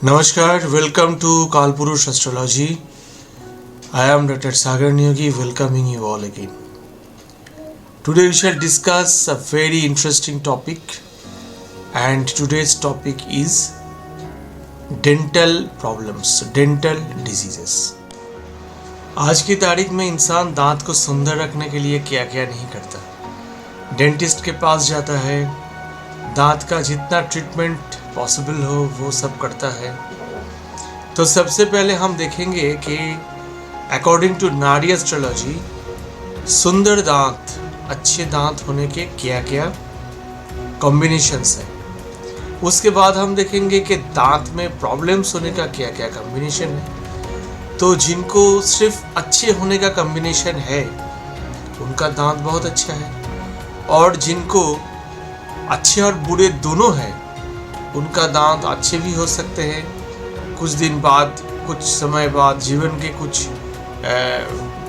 Namaskar, welcome to Kalpurush Astrology. I am Dr. Sagar Niyogi, welcoming you all again. Today we shall discuss a very interesting topic, and today's topic is dental problems, dental diseases. आज की तारीख में इंसान दांत को सुंदर रखने के लिए क्या क्या नहीं करता। डेंटिस्ट के पास जाता है, दांत का जितना ट्रीटमेंट पॉसिबल हो वो सब करता है। तो सबसे पहले हम देखेंगे कि अकॉर्डिंग टू नाड़ी एस्ट्रोलॉजी सुंदर दांत, अच्छे दांत होने के क्या क्या कॉम्बिनेशंस हैं। उसके बाद हम देखेंगे कि दांत में प्रॉब्लम्स होने का क्या क्या कॉम्बिनेशन है। तो जिनको सिर्फ अच्छे होने का कॉम्बिनेशन है उनका दांत बहुत अच्छा है, और जिनको अच्छे और बुरे दोनों हैं उनका दांत अच्छे भी हो सकते हैं। कुछ दिन बाद, कुछ समय बाद, जीवन के कुछ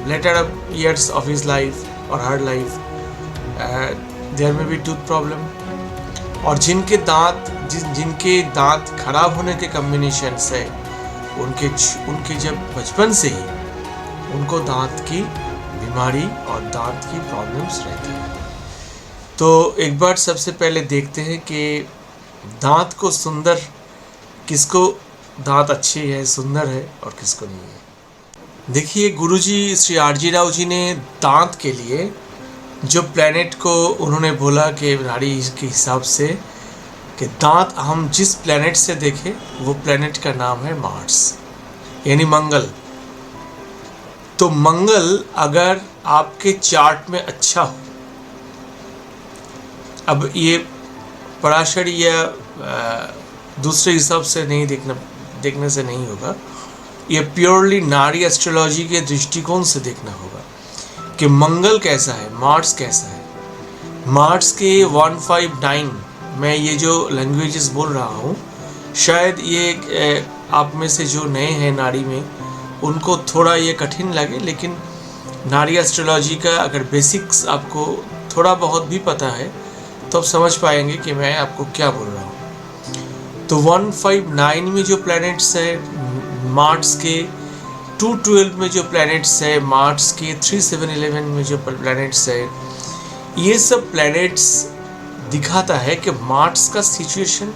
later years of his life और हर लाइफ देयर में बी टूथ प्रॉब्लम। और जिनके दांत खराब होने के कॉम्बिनेशन है उनके जब बचपन से ही उनको दांत की बीमारी और दांत की प्रॉब्लम्स रहती है। तो एक बार सबसे पहले देखते हैं कि दांत को सुंदर, किसको दांत अच्छी है, सुंदर है और किसको नहीं है। देखिए, गुरुजी श्री आर.जी. राव जी ने दांत के लिए जो प्लैनेट को उन्होंने बोला कि नाड़ी के हिसाब से कि दांत हम जिस प्लैनेट से देखें वो प्लैनेट का नाम है मार्स, यानी मंगल। तो मंगल अगर आपके चार्ट में अच्छा हो, अब ये पराशर या दूसरे हिसाब से नहीं देखने से नहीं होगा, ये प्योरली नाड़ी एस्ट्रोलॉजी के दृष्टिकोण से देखना होगा कि मंगल कैसा है, मार्स कैसा है। मार्स के 159 मैं ये जो लैंग्वेजेस बोल रहा हूँ, शायद ये आप में से जो नए हैं नाड़ी में उनको थोड़ा ये कठिन लगे, लेकिन नाड़ी एस्ट्रोलॉजी का अगर बेसिक्स आपको थोड़ा बहुत भी पता है तो आप समझ पाएंगे कि मैं आपको क्या बोल रहा हूँ। तो 159 में जो प्लैनेट्स है मार्स के, 212 में जो प्लैनेट्स है मार्स के, 3711 में जो प्लैनेट्स है, ये सब प्लैनेट्स दिखाता है कि मार्स का सिचुएशन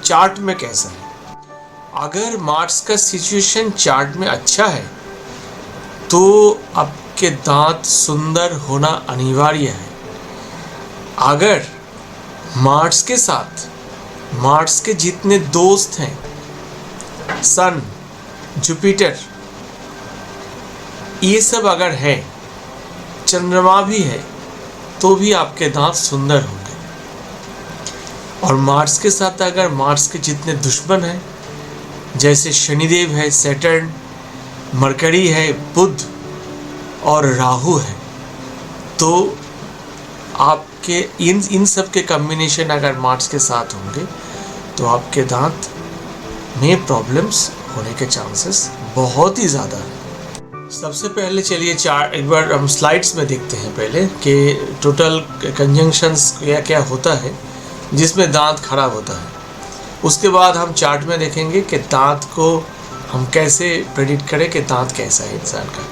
चार्ट में कैसा है। अगर मार्स का सिचुएशन चार्ट में अच्छा है तो आपके दांत सुंदर होना अनिवार्य है। अगर मार्स के साथ मार्स के जितने दोस्त हैं, सन, जुपिटर, ये सब अगर है, चंद्रमा भी है, तो भी आपके दांत सुंदर होंगे। और मार्स के साथ अगर मार्स के जितने दुश्मन हैं, जैसे शनिदेव है, सैटर्न, मरकरी है, बुध और राहु है, तो आपके इन सब के कॉम्बिनेशन अगर मार्स के साथ होंगे तो आपके दांत में प्रॉब्लम्स होने के चांसेस बहुत ही ज़्यादा है। सबसे पहले चलिए एक बार हम स्लाइड्स में देखते हैं पहले कि टोटल कंजंक्शंस क्या क्या होता है जिसमें दांत खराब होता है। उसके बाद हम चार्ट में देखेंगे कि दांत को हम कैसे प्रेडिक्ट करें कि दांत कैसा है इंसान का।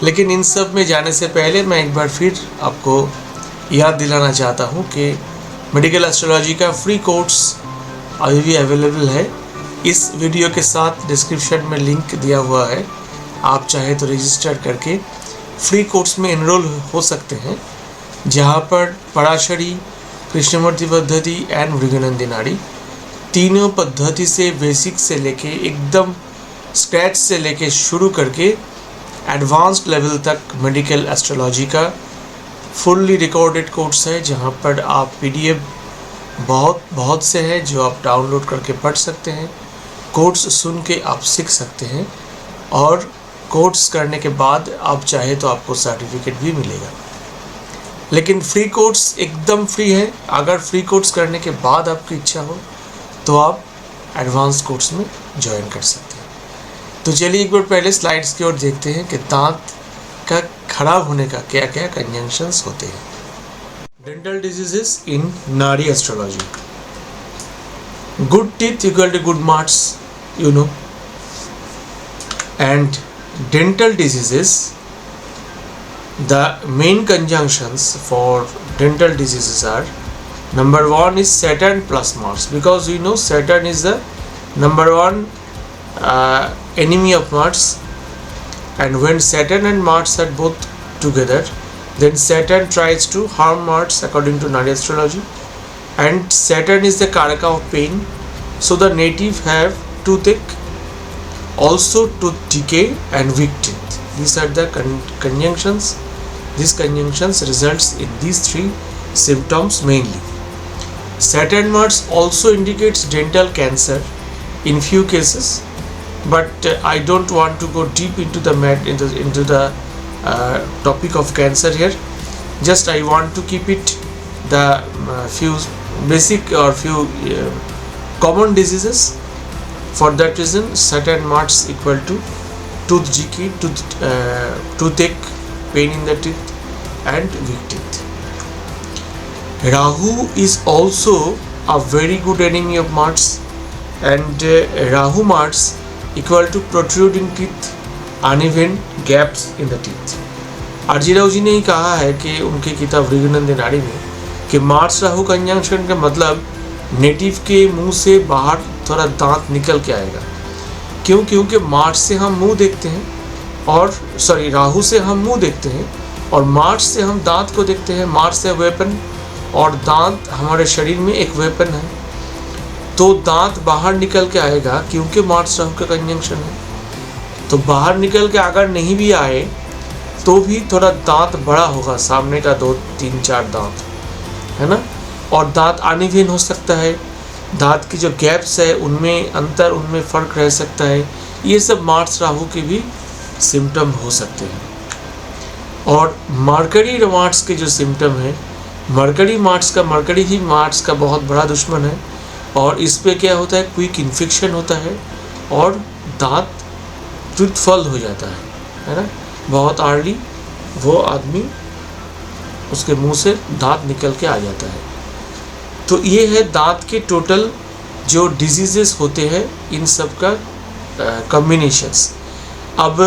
लेकिन इन सब में जाने से पहले मैं एक बार फिर आपको याद दिलाना चाहता हूँ कि मेडिकल एस्ट्रोलॉजी का फ्री कोर्स अभी भी अवेलेबल है। इस वीडियो के साथ डिस्क्रिप्शन में लिंक दिया हुआ है, आप चाहे तो रजिस्टर करके फ्री कोर्स में एनरोल हो सकते हैं, जहाँ पर पराशरी, कृष्णमूर्ति पद्धति एंड मृगनंदी नाड़ी तीनों पद्धति से बेसिक से लेके एकदम स्क्रैच से लेके शुरू करके एडवांस्ड लेवल तक मेडिकल एस्ट्रोलॉजी का फुल्ली रिकॉर्डेड कोर्स है, जहाँ पर आप PDF बहुत से हैं जो आप डाउनलोड करके पढ़ सकते हैं, कोर्स सुन के आप सीख सकते हैं, और कोर्स करने के बाद आप चाहे तो आपको सर्टिफिकेट भी मिलेगा। लेकिन फ्री कोर्स एकदम फ्री है। अगर फ्री कोर्स करने के बाद आपकी इच्छा हो तो आप एडवांस कोर्स में ज्वाइन कर सकते हैं। तो चलिए एक बार पहले स्लाइड्स की ओर देखते हैं कि दांत का खराब होने का क्या क्या कंजंक्शंस होते हैं। Dental diseases in nadi astrology. Good teeth equal to good marks, you know. And dental diseases, the main conjunctions for dental diseases are, number one is Saturn plus Mars, because we know Saturn is the number one enemy of Mars, and when Saturn and Mars are both together, then Saturn tries to harm Mars according to Nadi astrology, and Saturn is the Karaka of pain, so the native have toothache, also tooth decay and weak teeth. These are the conjunctions. These conjunctions results in these three symptoms mainly. Saturn Mars also indicates dental cancer in few cases, but I don't want to go deep into the topic of cancer here. Just I want to keep it the few basic or few common diseases. For that reason, Saturn Mars equal to tooth decay, toothache, pain in the teeth and weak teeth. Rahu is also a very good enemy of Mars, and Rahu Mars equal to protruding teeth, uneven gaps in the teeth. RG Rao ji ने ही कहा है कि उनकी किताब ऋग्नंदी नाड़ी में कि मार्स राहु कंजंक्शन का मतलब नेटिव के मुंह से बाहर थोड़ा दांत निकल के आएगा। क्यों? क्योंकि मार्स से हम मुंह देखते हैं और राहु से हम मुंह देखते हैं और मार्स से हम दांत को देखते हैं। मार्स है वेपन और दांत हमारे शरीर में एक वेपन है, तो दांत बाहर निकल के आएगा क्योंकि मार्स राहु का कंजंक्शन है। तो बाहर निकल के अगर नहीं भी आए तो भी थोड़ा दांत बड़ा होगा, सामने का 2, 3, 4 दांत है ना, और दांत अनइवन हो सकता है, दांत की जो गैप्स है उनमें अंतर, उनमें फ़र्क रह सकता है। ये सब मार्स राहु के भी सिम्टम हो सकते हैं। और मरकरी मार्स के जो सिम्टम है, मरकरी ही मार्स का बहुत बड़ा दुश्मन है, और इस पे क्या होता है, क्विक इन्फेक्शन होता है और दांत टूथफॉल हो जाता है ना, बहुत अर्ली वो आदमी उसके मुंह से दांत निकल के आ जाता है। तो ये है दांत के टोटल जो डिजीजेस होते हैं, इन सब का कॉम्बिनेशंस। अब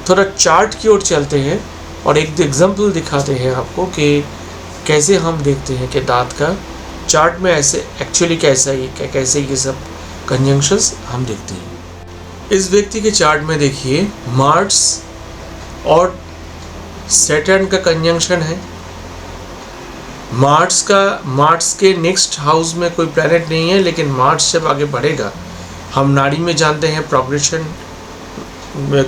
थोड़ा चार्ट की ओर चलते हैं और एक एग्जांपल दिखाते हैं आपको कि कैसे हम देखते हैं कि दांत का चार्ट में ऐसे एक्चुअली कैसे ये सब कंजंक्शंस हम देखते हैं। इस व्यक्ति के चार्ट में देखिए मार्स और सैटर्न का कंजंक्शन है। मार्स के नेक्स्ट हाउस में कोई प्लैनेट नहीं है, लेकिन मार्स जब आगे बढ़ेगा, हम नाड़ी में जानते हैं प्रोग्रेशन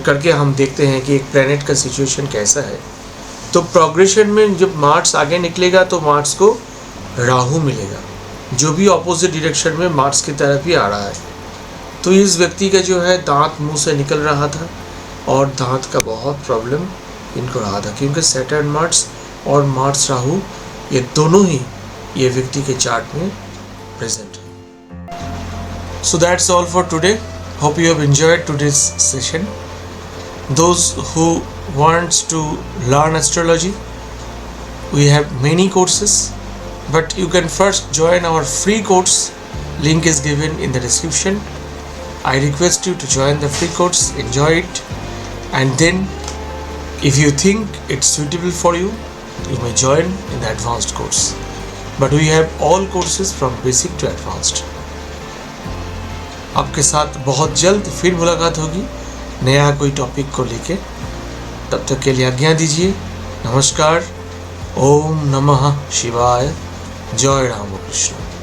करके हम देखते हैं कि एक प्लैनेट का सिचुएशन कैसा है। तो प्रोग्रेशन में जब मार्स आगे निकलेगा तो मार्स को राहु मिलेगा, जो भी ऑपोजिट डायरेक्शन में मार्स की तरफ ही आ रहा है। तो इस व्यक्ति का जो है दांत मुंह से निकल रहा था और दांत का बहुत प्रॉब्लम इनको रहा था, क्योंकि सैटर्न मार्स और मार्स राहु ये दोनों ही ये व्यक्ति के चार्ट में प्रेजेंट है। So that's all for today. Hope you have enjoyed today's session. Those who wants to learn astrology, we have many courses, but you can first join our free course. Link is given in the description. I request you to join the free course, enjoy it, and then if you think it's suitable for you, you may join in the advanced course. But we have all courses from basic to advanced. आपके साथ बहुत जल्द फिर मुलाकात होगी नया कोई topic को लेके। तब तक के लिए आज्ञा दीजिए। नमस्कार। ओम नमः शिवाय। जय राम कृष्ण।